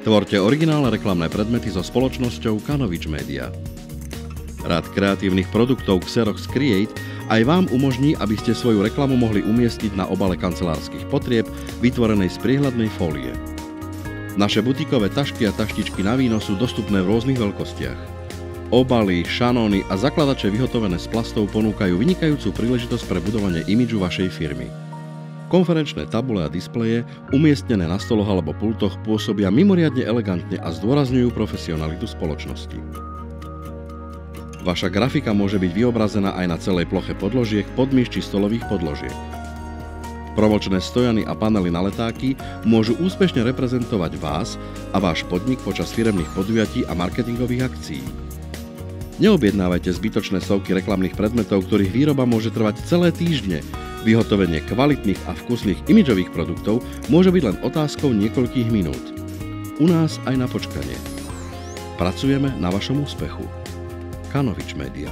Tvorte originálne reklamné predmety so spoločnosťou Kanovič Media. Rád kreatívnych produktov Xerox Create aj vám umožní, aby ste svoju reklamu mohli umiestniť na obale kancelárskych potrieb vytvorenej z priehľadnej fólie. Naše butikové tašky a taštičky na víno sú dostupné v rôznych veľkostiach. Obaly, šanóny a zakladače vyhotovené z plastov ponúkajú vynikajúcu príležitosť pre budovanie imidžu vašej firmy. Konferenčné tabule a displeje, umiestnené na stoloch alebo pultoch, pôsobia mimoriadne elegantne a zdôrazňujú profesionalitu spoločnosti. Vaša grafika môže byť vyobrazená aj na celej ploche podložiek, podmýš či stolových podložiek. Promočné stojany a panely na letáky môžu úspešne reprezentovať vás a váš podnik počas firemných podujatí a marketingových akcií. Neobjednávajte zbytočné stovky reklamných predmetov, ktorých výroba môže trvať celé týždne. Vyhotovenie kvalitných a vkusných imidžových produktov môže byť len otázkou niekoľkých minút. U nás aj na počkanie. Pracujeme na vašom úspechu. Kanovič Media.